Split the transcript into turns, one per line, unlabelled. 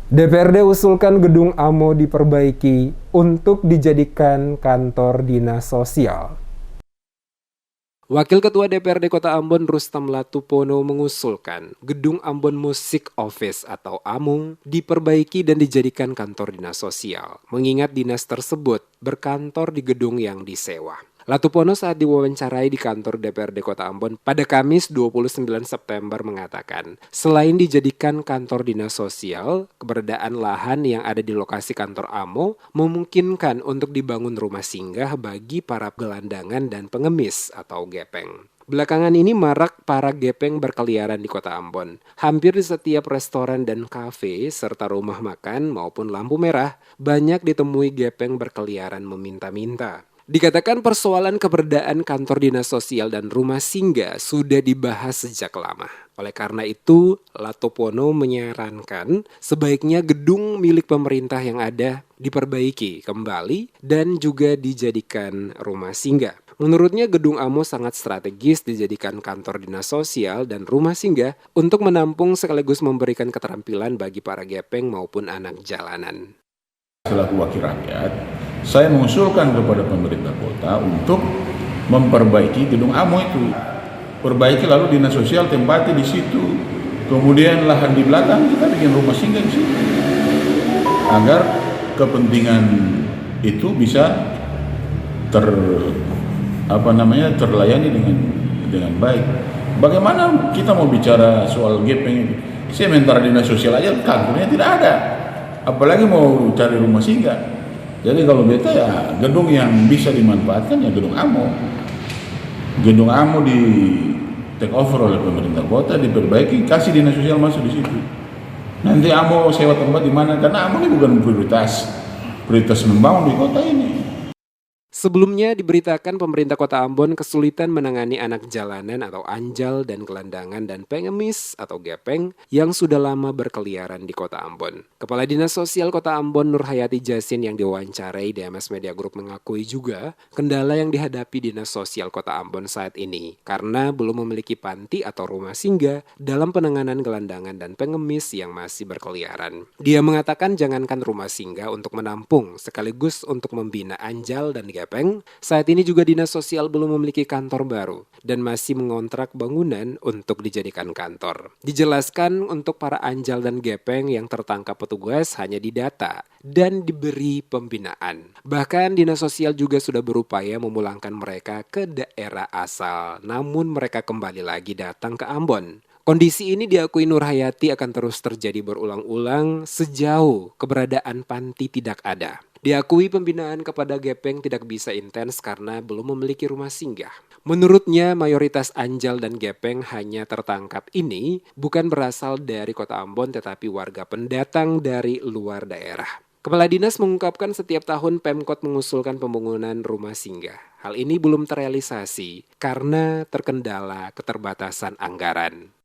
DPRD usulkan gedung AMO diperbaiki untuk dijadikan kantor dinas sosial. Wakil Ketua DPRD Kota Ambon Rustam Latupono mengusulkan gedung Ambon Music Office atau AMO diperbaiki dan dijadikan kantor dinas sosial, mengingat dinas tersebut berkantor di gedung yang disewa. Latupono saat diwawancarai di kantor DPRD Kota Ambon pada Kamis 29 September mengatakan, selain dijadikan kantor dinas sosial, keberadaan lahan yang ada di lokasi kantor AMO memungkinkan untuk dibangun rumah singgah bagi para gelandangan dan pengemis atau gepeng. Belakangan ini marak para gepeng berkeliaran di Kota Ambon. Hampir di setiap restoran dan kafe serta rumah makan maupun lampu merah, banyak ditemui gepeng berkeliaran meminta-minta. Dikatakan persoalan keberadaan kantor dinas sosial dan rumah singgah sudah dibahas sejak lama. Oleh karena itu, Latupono menyarankan sebaiknya gedung milik pemerintah yang ada diperbaiki kembali dan juga dijadikan rumah singgah. Menurutnya gedung AMO sangat strategis dijadikan kantor dinas sosial dan rumah singgah untuk menampung sekaligus memberikan keterampilan bagi para gepeng maupun anak jalanan.
Selaku wakil rakyat, saya mengusulkan kepada pemerintah kota untuk memperbaiki gedung AMO itu. Perbaiki lalu dinas sosial tempati di situ. Kemudian lahan di belakang kita bikin rumah singgah di situ. Agar kepentingan itu bisa terlayani dengan baik. Bagaimana kita mau bicara soal gepeng itu? Sementara dinas sosial aja kantornya tidak ada. Apalagi mau cari rumah singgah. Jadi kalau beta ya gedung yang bisa dimanfaatkan ya gedung AMO. Gedung AMO di take over oleh pemerintah kota, diperbaiki, kasih dinas sosial masuk di situ. Nanti AMO sewa tempat di mana? Karena AMO ini bukan prioritas membangun di kota ini.
Sebelumnya diberitakan pemerintah Kota Ambon kesulitan menangani anak jalanan atau anjal dan gelandangan dan pengemis atau gepeng yang sudah lama berkeliaran di Kota Ambon. Kepala Dinas Sosial Kota Ambon Nurhayati Jasin yang diwawancarai di MS Media Group mengakui juga kendala yang dihadapi Dinas Sosial Kota Ambon saat ini karena belum memiliki panti atau rumah singgah dalam penanganan gelandangan dan pengemis yang masih berkeliaran. Dia mengatakan jangankan rumah singgah untuk menampung sekaligus untuk membina anjal dan gepeng, saat ini juga Dinas Sosial belum memiliki kantor baru dan masih mengontrak bangunan untuk dijadikan kantor. Dijelaskan untuk para anjal dan gepeng yang tertangkap petugas hanya didata dan diberi pembinaan. Bahkan Dinas Sosial juga sudah berupaya memulangkan mereka ke daerah asal, namun mereka kembali lagi datang ke Ambon. Kondisi ini diakui Nurhayati akan terus terjadi berulang-ulang sejauh keberadaan panti tidak ada. Diakui pembinaan kepada gepeng tidak bisa intens karena belum memiliki rumah singgah. Menurutnya mayoritas anjal dan gepeng hanya tertangkap ini bukan berasal dari Kota Ambon tetapi warga pendatang dari luar daerah. Kepala Dinas mengungkapkan setiap tahun Pemkot mengusulkan pembangunan rumah singgah. Hal ini belum terrealisasi karena terkendala keterbatasan anggaran.